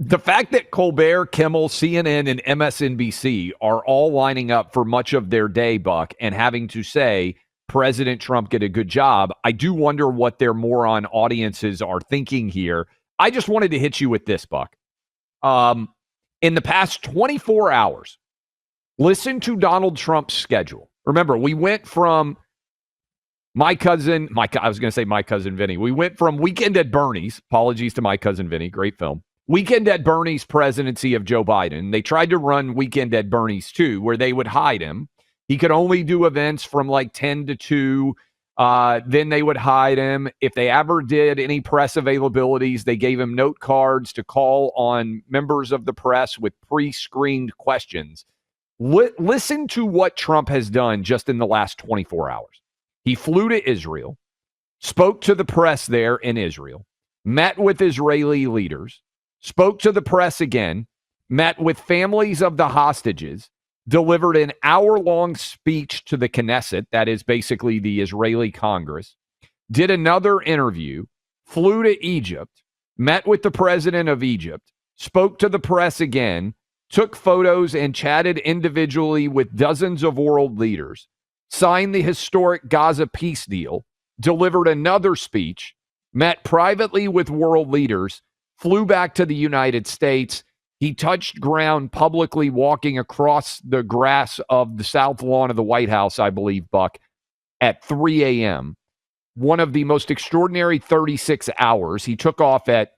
The fact that Colbert, Kimmel, CNN, and MSNBC are all lining up for much of their day, Buck, and having to say President Trump did a good job, I do wonder what their moron audiences are thinking here. I just wanted to hit you with this, Buck. In the past 24 hours, listen to Donald Trump's schedule. Remember, we went from my cousin Vinny. We went from Weekend at Bernie's. Apologies to My Cousin Vinny. Great film. Weekend at Bernie's presidency of Joe Biden. They tried to run Weekend at Bernie's too, where they would hide him. He could only do events from like 10 to 2. Then they would hide him. If they ever did any press availabilities, they gave him note cards to call on members of the press with pre-screened questions. Listen to what Trump has done just in the last 24 hours. He flew to Israel, spoke to the press there in Israel, met with Israeli leaders, spoke to the press again, met with families of the hostages, delivered an hour-long speech to the Knesset, that is basically the Israeli Congress, did another interview, flew to Egypt, met with the president of Egypt, spoke to the press again, took photos and chatted individually with dozens of world leaders, signed the historic Gaza peace deal, delivered another speech, met privately with world leaders, flew back to the United States. He touched ground publicly walking across the grass of the south lawn of the White House, I believe, Buck, at 3 a.m. One of the most extraordinary 36 hours. He took off at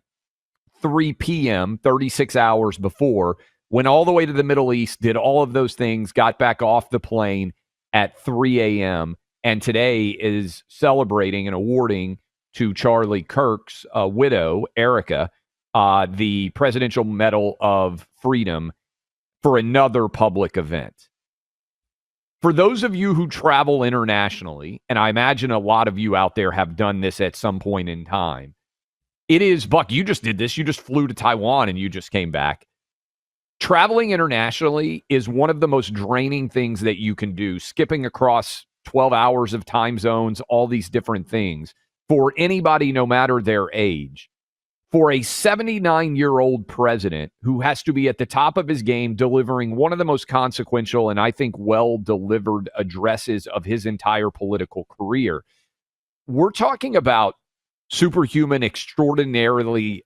3 p.m., 36 hours before, went all the way to the Middle East, did all of those things, got back off the plane at 3 a.m., and today is celebrating and awarding to Charlie Kirk's widow, Erica, the Presidential Medal of Freedom for another public event. For those of you who travel internationally, and I imagine a lot of you out there have done this at some point in time, it is, Buck, you just did this. You just flew to Taiwan and you just came back. Traveling internationally is one of the most draining things that you can do, skipping across 12 hours of time zones, all these different things, for anybody, no matter their age. For a 79-year-old president who has to be at the top of his game, delivering one of the most consequential and I think well-delivered addresses of his entire political career, we're talking about superhuman, extraordinarily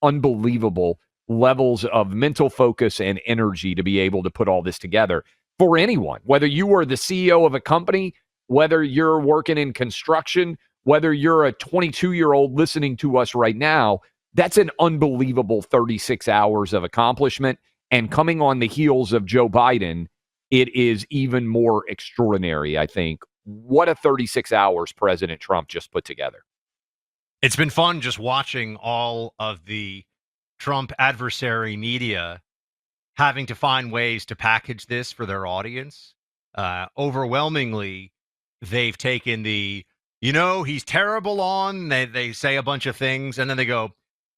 unbelievable levels of mental focus and energy to be able to put all this together for anyone, whether you are the CEO of a company, whether you're working in construction, whether you're a 22-year-old listening to us right now. That's an unbelievable 36 hours of accomplishment. And coming on the heels of Joe Biden, it is even more extraordinary, I think. What a 36 hours President Trump just put together. It's been fun just watching all of the Trump adversary media having to find ways to package this for their audience. Overwhelmingly, they've taken the, he's terrible on, they say a bunch of things, and then they go,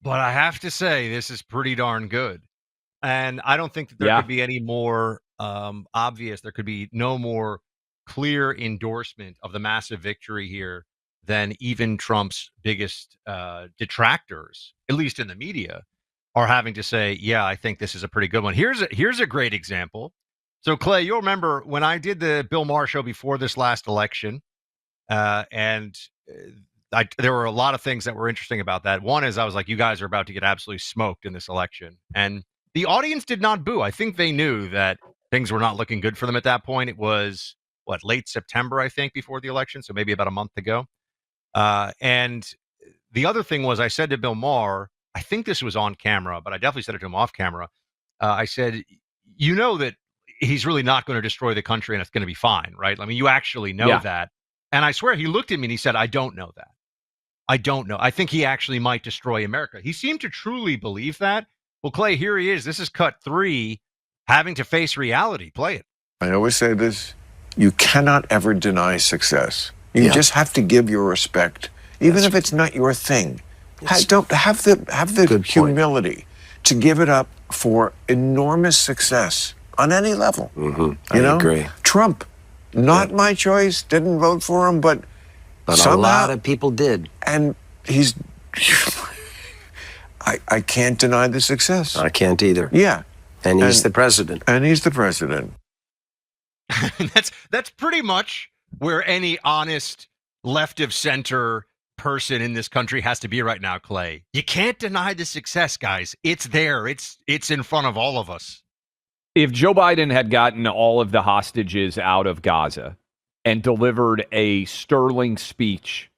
but I have to say, this is pretty darn good. And I don't think that there could be any more obvious, there could be no more clear endorsement of the massive victory here than even Trump's biggest detractors, at least in the media, are having to say, yeah, I think this is a pretty good one. Here's a great example. So, Clay, you'll remember when I did the Bill Maher show before this last election, and there were a lot of things that were interesting about that. One is I was like, you guys are about to get absolutely smoked in this election. And the audience did not boo. I think they knew that things were not looking good for them at that point. It was, late September, I think, before the election, so maybe about a month ago. And the other thing was I said to Bill Maher, I think this was on camera, but I definitely said it to him off camera. I said, that he's really not going to destroy the country and it's going to be fine, right? I mean, you actually know that. And I swear he looked at me and he said, I don't know that. I don't know. I think he actually might destroy America. He seemed to truly believe that. Well, Clay, here he is. This is cut 3, having to face reality. Play it. I always say this. You cannot ever deny success. You just have to give your respect, even if it's not your thing. Don't have the humility to give it up for enormous success on any level. Mm-hmm. I agree. Trump, not my choice, didn't vote for him, but somehow, a lot of people did. And he's, I can't deny the success. I can't either. Yeah. And he's the president. And he's the president. That's pretty much where any honest left of center person in this country has to be right now, Clay. You can't deny the success, guys. It's there. It's in front of all of us. If Joe Biden had gotten all of the hostages out of Gaza and delivered a sterling speech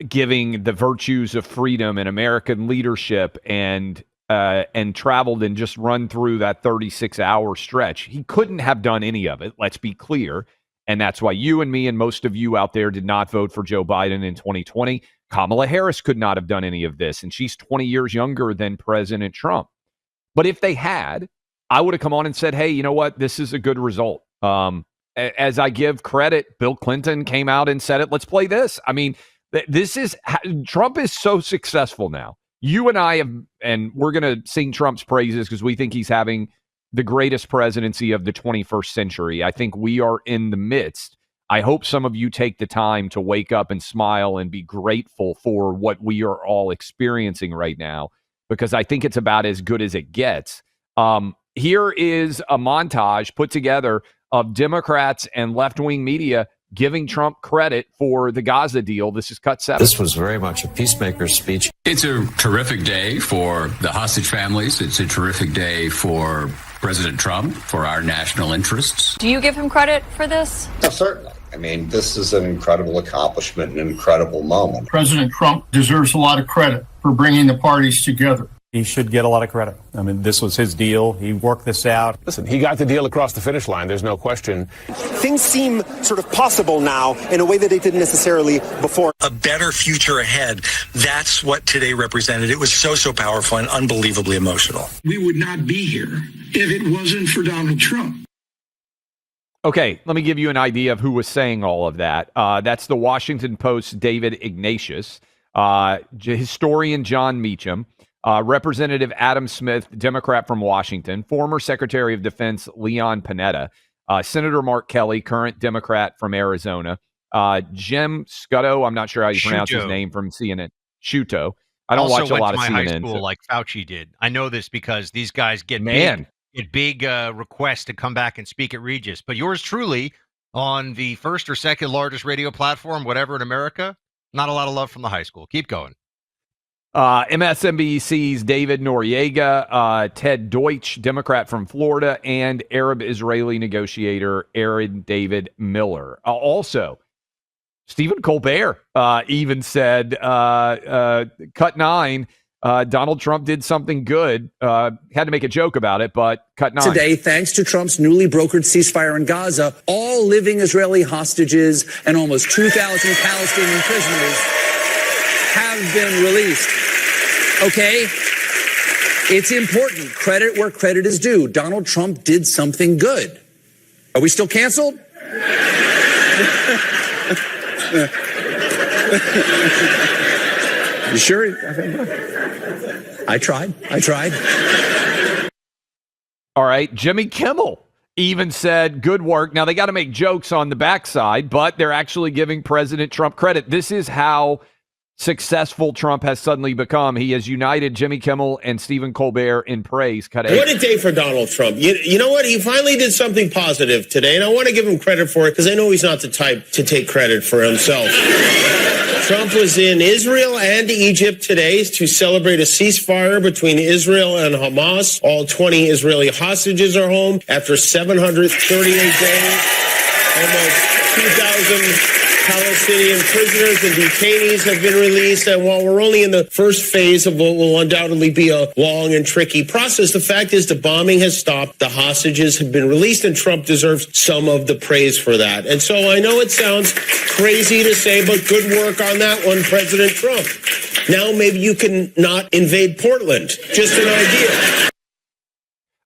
giving the virtues of freedom and American leadership and traveled and just run through that 36-hour stretch, he couldn't have done any of it. Let's be clear. And that's why you and me and most of you out there did not vote for Joe Biden in 2020. Kamala Harris could not have done any of this, and she's 20 years younger than President Trump. But if they had, I would have come on and said, hey, you know what? This is a good result. As I give credit, Bill Clinton came out and said it. Let's play this. I mean, Trump is so successful now. You and I have, and we're going to sing Trump's praises because we think he's having the greatest presidency of the 21st century. I think we are in the midst. I hope some of you take the time to wake up and smile and be grateful for what we are all experiencing right now, because I think it's about as good as it gets. Here is a montage put together of Democrats and left-wing media giving Trump credit for the Gaza deal. This is cut 7. This was very much a peacemaker speech. It's a terrific day for the hostage families. It's a terrific day for President Trump, for our national interests. Do you give him credit for this? No, certainly. I mean, this is an incredible accomplishment, an incredible moment. President Trump deserves a lot of credit for bringing the parties together. He should get a lot of credit. I mean, this was his deal. He worked this out. Listen, he got the deal across the finish line. There's no question. Things seem sort of possible now in a way that they didn't necessarily before. A better future ahead. That's what today represented. It was so powerful and unbelievably emotional. We would not be here if it wasn't for Donald Trump. Okay, let me give you an idea of who was saying all of that. That's the Washington Post's David Ignatius, historian John Meacham, Representative Adam Smith, Democrat from Washington, former Secretary of Defense Leon Panetta, Senator Mark Kelly, current Democrat from Arizona, Jim Scutto, I'm not sure how you pronounce his name, from CNN, Sciutto. I don't watch a lot of CNN. High school like Fauci did. I know this because these guys get big requests to come back and speak at Regis. But yours truly, on the first or second largest radio platform, whatever in America, not a lot of love from the high school. Keep going. MSNBC's David Noriega, Ted Deutsch, Democrat from Florida, and Arab-Israeli negotiator Aaron David Miller. Also, Stephen Colbert even said, cut 9, Donald Trump did something good. Had to make a joke about it, but cut 9. Today, thanks to Trump's newly brokered ceasefire in Gaza, all living Israeli hostages and almost 2,000 Palestinian prisoners have been released. Okay? It's important. Credit where credit is due. Donald Trump did something good. Are we still canceled? You sure? I tried. All right. Jimmy Kimmel even said, good work. Now, they got to make jokes on the backside, but they're actually giving President Trump credit. This is how successful Trump has suddenly become. He has united Jimmy Kimmel and Stephen Colbert in praise. What a day for Donald Trump. You know what? He finally did something positive today, and I want to give him credit for it because I know he's not the type to take credit for himself. Trump was in Israel and Egypt today to celebrate a ceasefire between Israel and Hamas. All 20 Israeli hostages are home after 738 days. Almost 2,000 Palestinian prisoners and detainees have been released. And while we're only in the first phase of what will undoubtedly be a long and tricky process, the fact is the bombing has stopped. The hostages have been released, and Trump deserves some of the praise for that. And so I know it sounds crazy to say, but good work on that one, President Trump. Now maybe you can not invade Portland. Just an idea.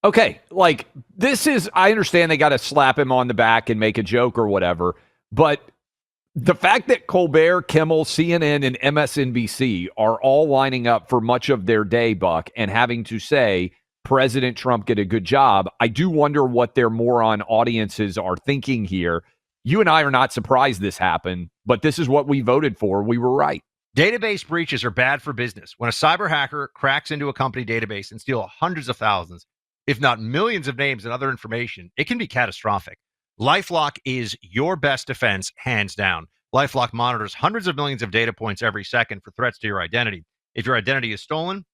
Okay, like, this is, I understand they got to slap him on the back and make a joke or whatever, but the fact that Colbert, Kimmel, CNN, and MSNBC are all lining up for much of their day, Buck, and having to say President Trump did a good job, I do wonder what their moron audiences are thinking here. You and I are not surprised this happened, but this is what we voted for. We were right. Database breaches are bad for business. When a cyber hacker cracks into a company database and steals hundreds of thousands, if not millions of names and other information, it can be catastrophic. LifeLock is your best defense, hands down. LifeLock monitors hundreds of millions of data points every second for threats to your identity. If your identity is stolen,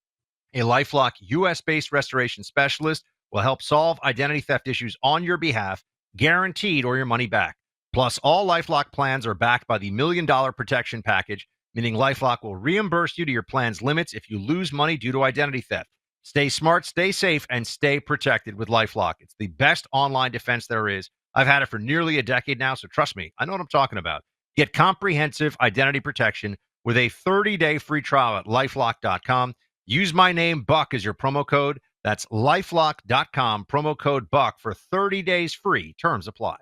a LifeLock US-based restoration specialist will help solve identity theft issues on your behalf, guaranteed or your money back. Plus, all LifeLock plans are backed by the $1 Million Protection Package, meaning LifeLock will reimburse you to your plan's limits if you lose money due to identity theft. Stay smart, stay safe, and stay protected with LifeLock. It's the best online defense there is. I've had it for nearly a decade now, so trust me, I know what I'm talking about. Get comprehensive identity protection with a 30-day free trial at LifeLock.com. Use my name, Buck, as your promo code. That's LifeLock.com, promo code Buck for 30 days free. Terms apply.